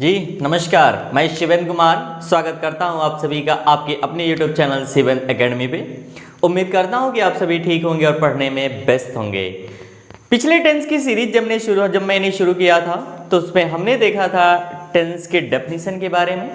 जी नमस्कार, मैं शिवेंद्र कुमार स्वागत करता हूं आप सभी का आपके अपने YouTube चैनल शिवेंद्र एकेडमी पे। उम्मीद करता हूं कि आप सभी ठीक होंगे और पढ़ने में व्यस्त होंगे। पिछले टेंस की सीरीज जब मैंने शुरू किया था तो उसमें हमने देखा था टेंस के डेफिनेशन के बारे में,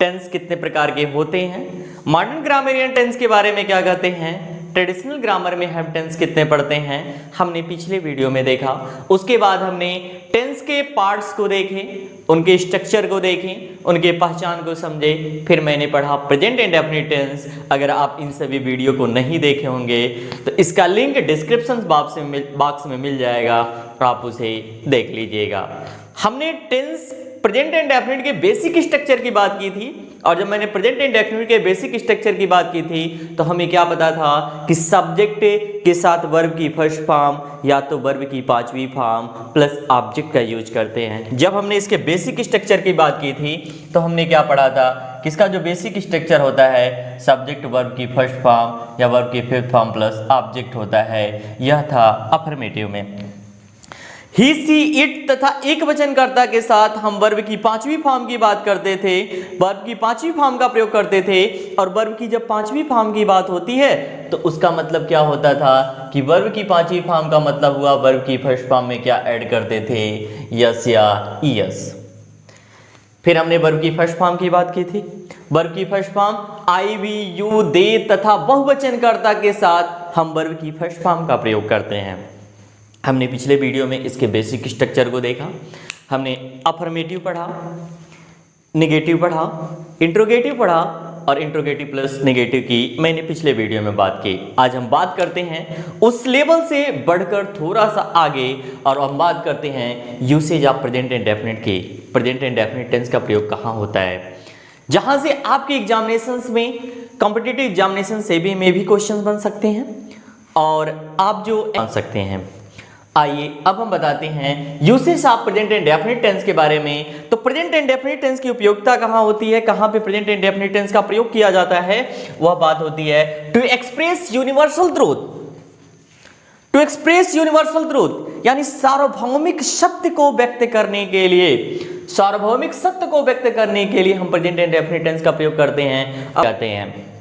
टेंस कितने प्रकार के होते हैं, मॉडर्न ग्रामरियन टेंस के बारे में क्या कहते हैं, ट्रेडिशनल ग्रामर में हम टेंस कितने पढ़ते हैं, हमने पिछले वीडियो में देखा। उसके बाद हमने टेंस के पार्ट्स को देखे, उनके स्ट्रक्चर को देखें, उनके पहचान को समझे। फिर मैंने पढ़ा प्रेजेंट इंडेफिनिट टेंस। अगर आप इन सभी वीडियो को नहीं देखे होंगे तो इसका लिंक डिस्क्रिप्शन बॉक्स में मिल जाएगा, आप उसे देख लीजिएगा। हमने टेंस प्रेजेंट इंडेफिनिट के बेसिक स्ट्रक्चर की बात की थी, और जब मैंने प्रेजेंट इंडेफिनिट के बेसिक स्ट्रक्चर की बात की थी तो हमें क्या पता था कि सब्जेक्ट के साथ वर्ब की फर्स्ट फॉर्म या तो वर्ब की पांचवी फॉर्म प्लस ऑब्जेक्ट का यूज करते हैं। जब हमने इसके बेसिक स्ट्रक्चर की बात की थी तो हमने क्या पढ़ा था कि इसका जो बेसिक स्ट्रक्चर होता है सब्जेक्ट वर्ब की फर्स्ट फॉर्म या वर्ब की फिफ्थ फॉर्म प्लस ऑब्जेक्ट होता है। यह था अफर्मेटिव में। ही सी इट तथा एक वचनकर्ता के साथ हम वर्ब की पांचवी फॉर्म की बात करते थे, वर्ब की पांचवी फॉर्म का प्रयोग करते थे। और वर्ब की जब पांचवी फॉर्म की बात होती है तो उसका मतलब क्या होता था कि वर्ब की पांचवी फॉर्म का मतलब हुआ वर्ब की फर्स्ट फॉर्म में क्या ऐड करते थे, यस या ईएस। फिर हमने वर्ब की फर्स्ट फॉर्म की बात की थी। वर्ब की first form I we you they तथा बहुवचनकर्ता के साथ हम वर्ब की फर्स्ट फॉर्म का प्रयोग करते हैं। हमने पिछले वीडियो में इसके बेसिक स्ट्रक्चर को देखा। हमने अफर्मेटिव पढ़ा, नेगेटिव पढ़ा, इंट्रोगेटिव पढ़ा और इंट्रोगेटिव प्लस नेगेटिव की मैंने पिछले वीडियो में बात की। आज हम बात करते हैं उस लेवल से बढ़कर थोड़ा सा आगे, और हम बात करते हैं यूसेज ऑफ प्रेजेंट इंडेफिनिट की। प्रेजेंट इंडेफिनिट टेंस का प्रयोग कहाँ होता है, जहां से आपके एग्जामिनेशंस में, कॉम्पिटिटिव एग्जामिनेशन से भी क्वेश्चन बन सकते हैं और आप जो बन सकते हैं। आइए अब हम बताते हैं usage of present indefinite tense के बारे में। तो प्रेजेंट इंडेफिनिट टेंस की उपयोगिता कहाँ होती है, कहाँ पे प्रेजेंट इंडेफिनिट टेंस का प्रयोग किया जाता है, वह बात होती है to express universal truth. To express universal truth यानी सार्वभौमिक सत्य को व्यक्त करने के लिए, सार्वभौमिक सत्य को व्यक्त करने के लिए हम प्रेजेंट इंडेफिनिट टेंस का प्रयोग करते हैं। अब कहते हैं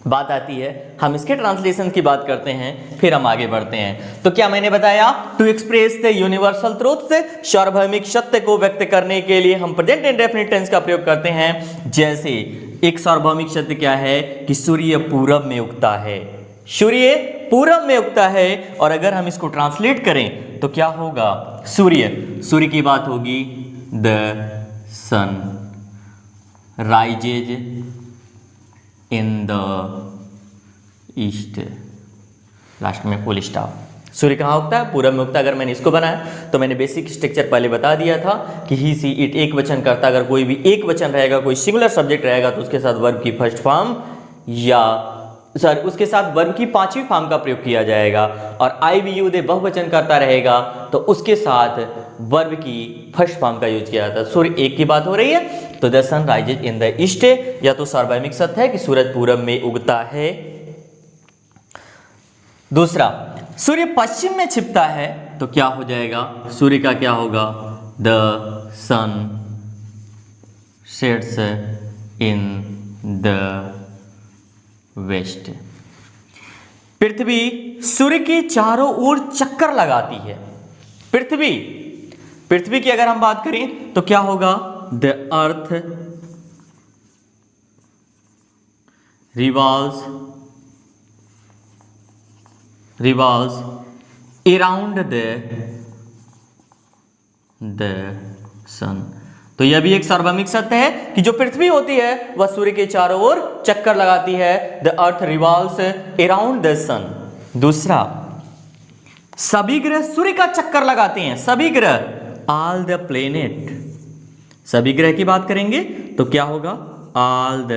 बात आती है, हम इसके ट्रांसलेशन की बात करते हैं, फिर हम आगे बढ़ते हैं। तो क्या मैंने बताया, to express the universal truth से सार्वभौमिक सत्य को व्यक्त करने के लिए हम प्रेजेंट इंडेफिनिट टेंस का प्रयोग करते हैं। जैसे एक सार्वभौमिक सत्य क्या है कि सूर्य पूरब में उगता है, सूर्य पूरब में उगता है। और अगर हम इसको ट्रांसलेट करें तो क्या होगा, सूर्य की बात होगी the sun rises in the east, last में फुल स्टॉप। सूर्य कहाँ उगता है, पूरब में उगता है। अगर मैंने इसको बनाया तो मैंने बेसिक स्ट्रक्चर पहले बता दिया था कि ही सी इट एक वचन करता, अगर कोई भी एक वचन रहेगा, कोई सिंगुलर सब्जेक्ट रहेगा तो उसके साथ वर्ब की फर्स्ट फॉर्म या उसके साथ वर्ब की पांचवी फॉर्म का प्रयोग किया जाएगा। और आई वी यू दे बहुवचन करता रहेगा तो उसके साथ वर्ब की फर्स्ट फॉर्म का यूज किया जाता है। सूर्य एक की बात हो रही है तो the sun rises in the east, या तो सार्वभौमिक सत्य है कि सूरज पूरब में उगता है। दूसरा, सूर्य पश्चिम में छिपता है तो क्या हो जाएगा, सूर्य का क्या होगा, the sun sets in the west. पृथ्वी सूर्य के चारों ओर चक्कर लगाती है। पृथ्वी की अगर हम बात करें तो क्या होगा, the earth revolves around the sun. तो यह भी एक सार्वभौमिक सत्य है कि जो पृथ्वी होती है वह सूर्य के चारों ओर चक्कर लगाती है, the earth revolves around the sun. दूसरा, सभी ग्रह सूर्य का चक्कर लगाते हैं, सभी ग्रह, ऑल द प्लेनेट। सभी ग्रह की बात करेंगे तो क्या होगा, all the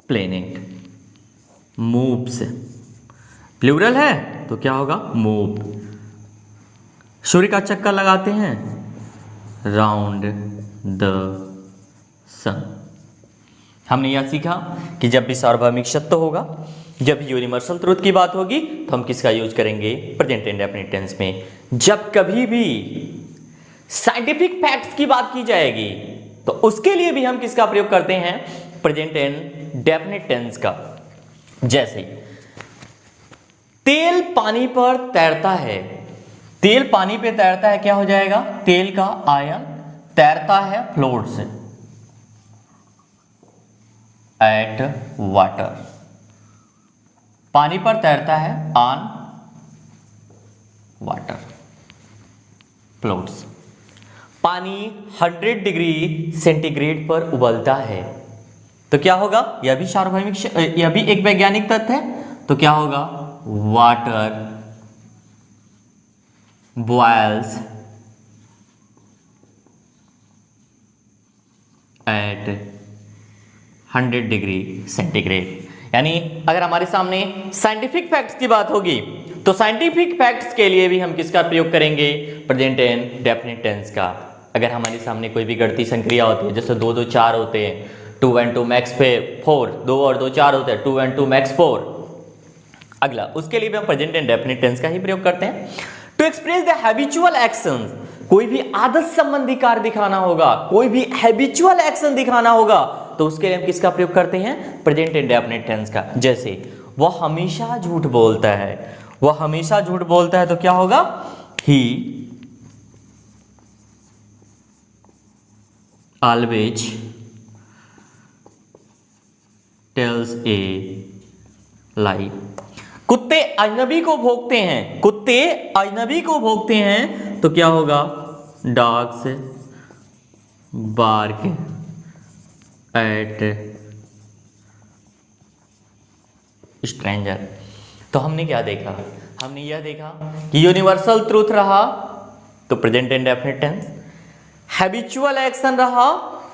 planet moves, plural है तो क्या होगा, मूव। सूर्य का चक्कर लगाते हैं राउंड द सन। हमने यह सीखा कि जब भी सार्वभौमिक सत्य होगा, जब भी यूनिवर्सल ट्रूथ की बात होगी तो हम किसका यूज करेंगे, प्रेजेंट इंडेफिनिट टेंस में। जब कभी भी साइंटिफिक फैक्ट्स की बात की जाएगी तो उसके लिए भी हम किसका प्रयोग करते हैं, प्रेजेंट एंड डेफिनिट टेंस का। जैसे तेल पानी पर तैरता है, तेल पानी पे तैरता है, क्या हो जाएगा, तेल का आयन तैरता है फ्लोट्स एट वाटर, पानी पर तैरता है ऑन वाटर फ्लोट्स। पानी 100 डिग्री सेंटीग्रेड पर उबलता है तो क्या होगा, यह भी सार्वभौमिक, यह भी एक वैज्ञानिक तथ्य है, तो क्या होगा, water boils at 100 degree centigrade. यानी अगर हमारे सामने साइंटिफिक फैक्ट्स की बात होगी तो साइंटिफिक फैक्ट्स के लिए भी हम किसका प्रयोग करेंगे, प्रेजेंट एंड डेफिनिट टेंस का। अगर हमारे सामने कोई भी गणितीय संक्रिया होती है, जैसे 2 2 4 होते हैं, 2 and 2 मैक्स 4, 2 और 2 4 होते हैं, 2 and 2 मैक्स 4, अगला उसके लिए भी हम प्रेजेंट एंड डेफिनिट टेंस का ही प्रयोग करते हैं। To express the habitual actions, कोई भी आदत संबंधी कार्य दिखाना होगा, कोई भी हैबिचुअल एक्शन दिखाना होगा तो उसके लिए हम किसका प्रयोग करते हैं, प्रेजेंट एंड डेफिनिट टेंस का। जैसे वह हमेशा झूठ बोलता है, वह हमेशा झूठ बोलता है तो क्या होगा, ही ऑलवेज टेल्स ए लाई। कुत्ते अजनबी को भौंकते हैं, कुत्ते अजनबी को भौंकते हैं तो क्या होगा, डॉग्स बार्क एट स्ट्रेंजर। तो हमने क्या देखा, हमने यह देखा कि यूनिवर्सल ट्रूथ रहा तो present and definite tense, habitual action रहा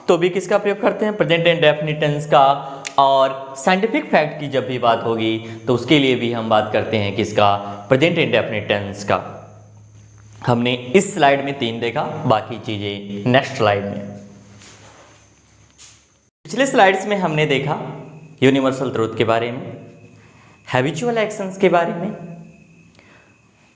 तो भी किसका प्रयोग करते हैं, प्रेजेंट एंड डेफिनिट टेंस का, और साइंटिफिक फैक्ट की जब भी बात होगी तो उसके लिए भी हम बात करते हैं किसका, प्रेजेंट एंड डेफिनिट टेंस का। हमने इस स्लाइड में 3 देखा, बाकी चीजें नेक्स्ट स्लाइड में। पिछले स्लाइड्स में हमने देखा यूनिवर्सल ट्रूथ के बारे में, हैबिचुअल एक्शंस के बारे में,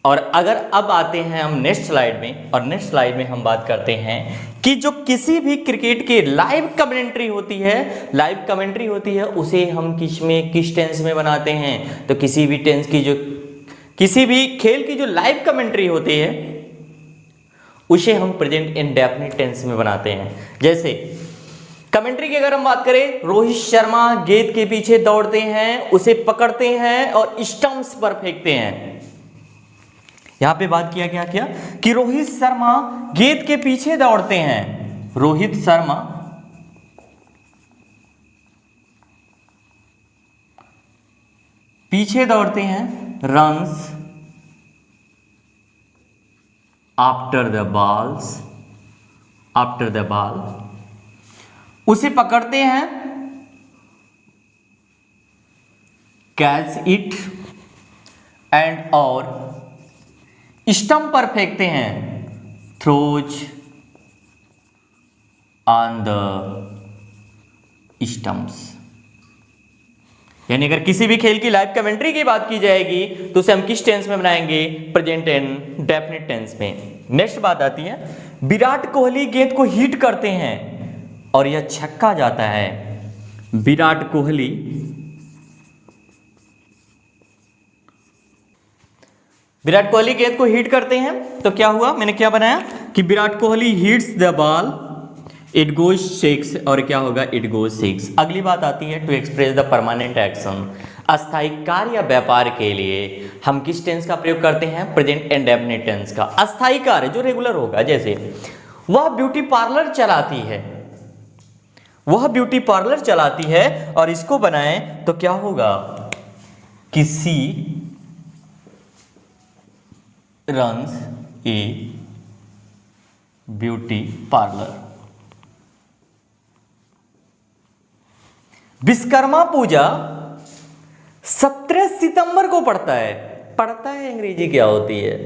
और अगर अब आते हैं हम नेक्स्ट स्लाइड में, और नेक्स्ट स्लाइड में हम बात करते हैं कि जो किसी भी क्रिकेट के लाइव कमेंट्री होती है, लाइव कमेंट्री होती है उसे हम किस टेंस में बनाते हैं, तो किसी भी टेंस की जो, किसी भी खेल की जो लाइव कमेंट्री होती है उसे हम प्रेजेंट इंडेफिनिट टेंस में बनाते हैं। जैसे कमेंट्री की अगर हम बात करें, रोहित शर्मा गेंद के पीछे दौड़ते हैं, उसे पकड़ते हैं और स्टंप्स पर फेंकते हैं। यहां पे बात किया क्या क्या कि रोहित शर्मा गेंद के पीछे दौड़ते हैं, रोहित शर्मा पीछे दौड़ते हैं, runs after the balls, after the ball, उसे पकड़ते हैं, कैच इट, एंड और स्टंप पर फेंकते हैं, थ्रोज ऑन द स्टंप्स। यानी अगर किसी भी खेल की लाइव कमेंट्री की बात की जाएगी तो उसे हम किस टेंस में बनाएंगे, प्रेजेंट एंड डेफिनिट टेंस में। नेक्स्ट बात आती है, विराट कोहली गेंद को हिट करते हैं और यह छक्का जाता है। विराट कोहली गेंद को हिट करते हैं तो क्या हुआ, मैंने क्या बनाया कि Virat Kohli hits the ball, it goes 6, और क्या होगा, इट गोज 6। अगली बात आती है to express the permanent action, अस्थायी कार्य या व्यापार के लिए हम किस टेंस का प्रयोग करते हैं, प्रेजेंट एंड डेफिनिट टेंस का। अस्थायी कार्य जो रेगुलर होगा, जैसे वह ब्यूटी पार्लर चलाती है, वह ब्यूटी पार्लर चलाती है, और इसको बनाएं तो क्या होगा, किसी runs a beauty parlour. Vishwakarma Puja 17 सितंबर को पड़ता है। पढ़ता है अंग्रेजी क्या होती है,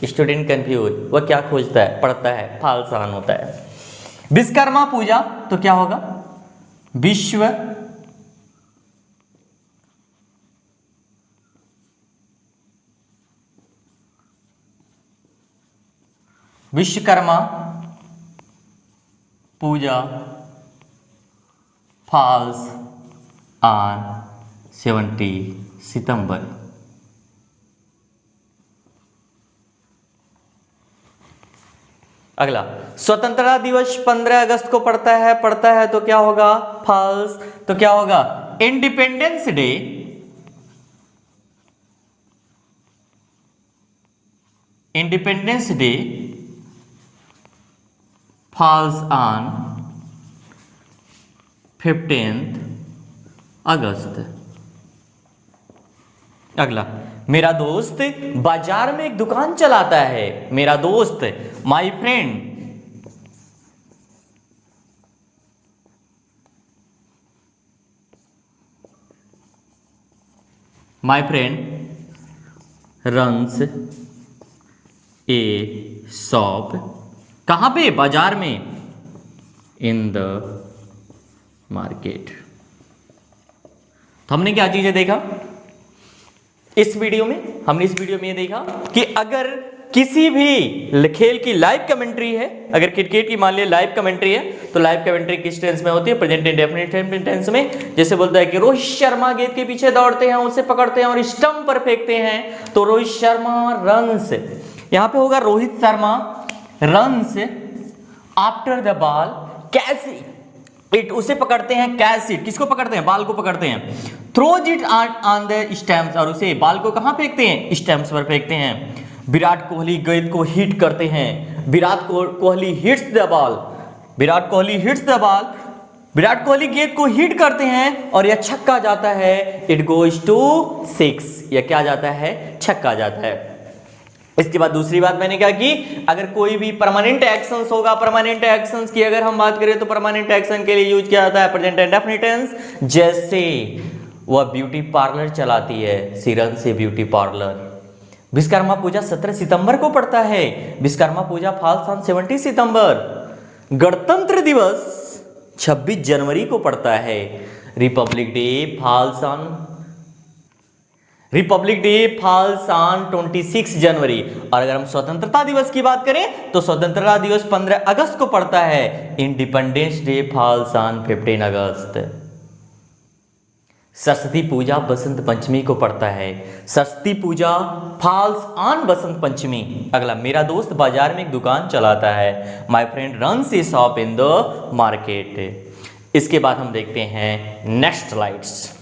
स्टूडेंट कंफ्यूज, वह क्या खोजता है, पढ़ता है, फाल सहन होता है। विश्वकर्मा पूजा तो क्या होगा, विश्वकर्मा पूजा falls on 70 सितंबर। अगला, स्वतंत्रता दिवस 15 अगस्त को पड़ता है तो क्या होगा? फॉल्स। तो क्या होगा? इंडिपेंडेंस डे फॉल्स ऑन 15 अगस्त। अगला, मेरा दोस्त बाजार में एक दुकान चलाता है। मेरा दोस्त, my friend runs A shop. कहां पे? बाजार में। In the market. तो हमने क्या चीजें देखा इस वीडियो में? हमने इस वीडियो में ये देखा कि अगर किसी भी खेल की लाइव कमेंट्री है, अगर क्रिकेट की मान लिया लाइव कमेंट्री है, तो लाइव कमेंट्री किस टेंस में होती है? प्रेजेंट इंडेफिनिट टेंस में। जैसे बोलता है कि रोहित शर्मा गेंद के पीछे दौड़ते हैं, उसे पकड़ते हैं और स्टंप पर फेंकते हैं, तो रोहित शर्मा रन्स। यहां पे होगा Rohit Sharma runs after the ball catch it. उसे पकड़ते हैं कैच इट। किसको पकड़ते हैं? बॉल को पकड़ते हैं। Throws it on the stamps, और उसे बॉल को कहां फेंकते हैं? स्टैम्प्स पर फेंकते हैं। विराट कोहली गेंद को हिट करते हैं। Virat Kohli hits the ball. Virat Kohli hits the ball. Virat Kohli गेंद को हिट करते हैं और यह छक्का जाता है। It goes to 6। यह क्या जाता है? छक्का जाता है। इसके बाद दूसरी बात मैंने क्या की? अगर कोई भी परमानेंट एक्शंस होगा, परमानेंट एक्शंस की अगर हम बात करें तो परमानेंट एक्शन के लिए यूज किया जाता है प्रेजेंट इंडेफिनिट टेंस। जैसे वह ब्यूटी पार्लर चलाती है, she runs a beauty parlour. Vishwakarma Puja 17 सितंबर को पड़ता है। Vishwakarma Puja falls on 17 September. गणतंत्र दिवस 26 जनवरी को पड़ता है। Republic day falls on 26 January. और अगर हम स्वतंत्रता दिवस की बात करें तो स्वतंत्रता दिवस 15 अगस्त को पड़ता है। इंडिपेंडेंस डे फॉल्स ऑन 15 अगस्त। सरस्वती पूजा बसंत पंचमी को पड़ता है। सरस्वती पूजा फॉल्स ऑन बसंत पंचमी। अगला, मेरा दोस्त बाजार में एक दुकान चलाता है। My friend runs A shop in the market. इसके बाद हम देखते हैं नेक्स्ट स्लाइड्स।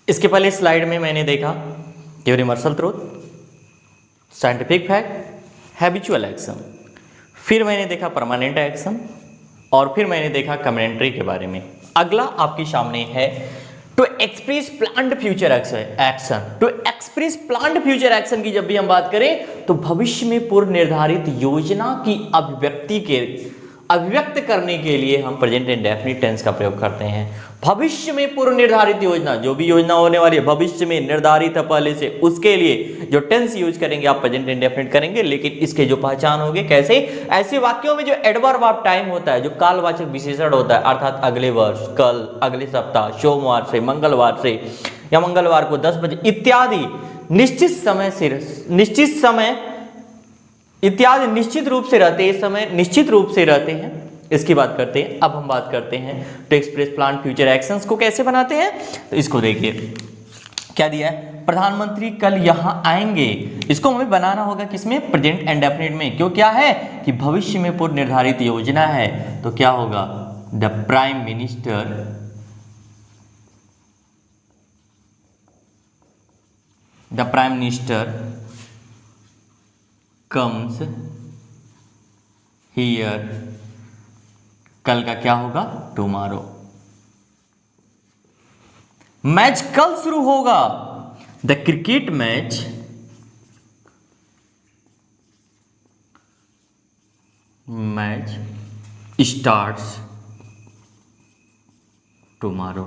इसके पहले स्लाइड में मैंने देखा universal truth, scientific fact, habitual action. फिर मैंने देखा परमानेंट एक्शन और फिर मैंने देखा कमेंट्री के बारे में। अगला आपके सामने है to express planned future action. To express planned future action की जब भी हम बात करें तो भविष्य में पूर्व निर्धारित योजना की अभिव्यक्त करने के लिए हम प्रेजेंट इंडेफिनिट टेंस का प्रयोग करते हैं। भविष्य में पूर्व निर्धारित योजना, जो भी योजना होने वाली है भविष्य में निर्धारित है पहले से, उसके लिए जो टेंस यूज करेंगे आप प्रेजेंट इंडेफिनिट करेंगे। लेकिन इसके जो पहचान होगी कैसे? ऐसे वाक्यों में जो एडवर्ब ऑफ टाइम होता है, जो कालवाचक विशेषण होता है, अर्थात अगले वर्ष, कल, अगले सप्ताह, सोमवार से, मंगलवार से या मंगलवार को 10 बजे इत्यादि इत्यादि निश्चित रूप से रहते हैं। इसकी बात करते हैं। अब हम बात करते हैं to express plan future actions को कैसे बनाते हैं। तो इसको देखिए क्या दिया है? प्रधानमंत्री कल यहां आएंगे। इसको हमें बनाना होगा किसमें? प्रेजेंट इंडेफिनिट में। क्यों? क्या है कि भविष्य में पूर्व निर्धारित योजना है। तो क्या होगा? The prime minister comes here. कल का क्या होगा? टुमारो। मैच कल शुरू होगा। The cricket match starts tomorrow.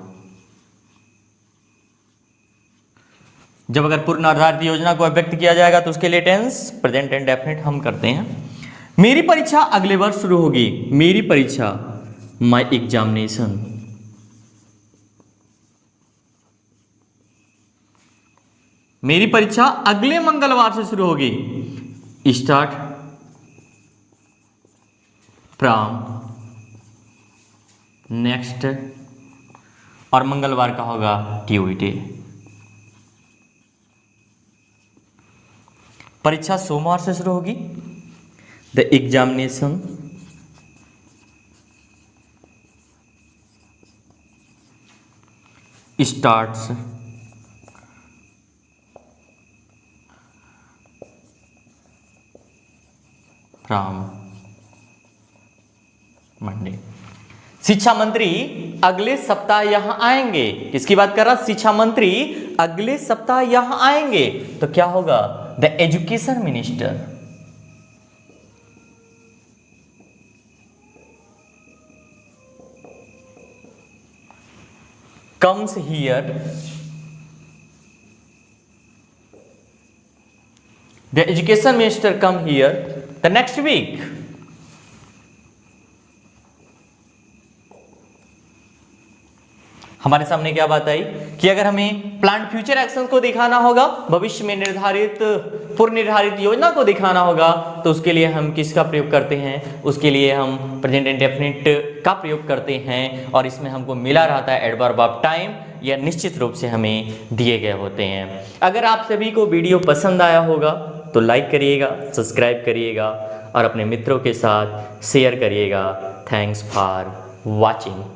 जब अगर पूर्व निर्धारित योजना को अभिव्यक्त किया जाएगा तो उसके लिए टेंस प्रेजेंट इंडेफिनिट हम करते हैं। मेरी परीक्षा अगले वर्ष शुरू होगी। मेरी परीक्षा, माई एग्जामिनेशन। मेरी परीक्षा अगले मंगलवार से शुरू होगी। स्टार्ट फ्रॉम नेक्स्ट, और मंगलवार का होगा ट्यूसडे। परीक्षा सोमवार से शुरू होगी। The examination starts from Monday. शिक्षा मंत्री अगले सप्ताह यहां आएंगे। किसकी बात कर रहा? शिक्षा मंत्री अगले सप्ताह यहां आएंगे, तो क्या होगा? The education minister comes here, the education minister come here the next week। हमारे सामने क्या बात आई कि अगर हमें प्लान फ्यूचर एक्शन को दिखाना होगा, भविष्य में निर्धारित पूर्व निर्धारित योजना को दिखाना होगा, तो उसके लिए हम किसका प्रयोग करते हैं? उसके लिए हम प्रेजेंट इंडेफिनिट का प्रयोग करते हैं, और इसमें हमको मिला रहता है एडवर्ब ऑफ टाइम, यह निश्चित रूप से हमें दिए गए होते हैं। अगर आप सभी को वीडियो पसंद आया होगा तो लाइक करिएगा, सब्सक्राइब करिएगा और अपने मित्रों के साथ शेयर करिएगा। Thanks for watching.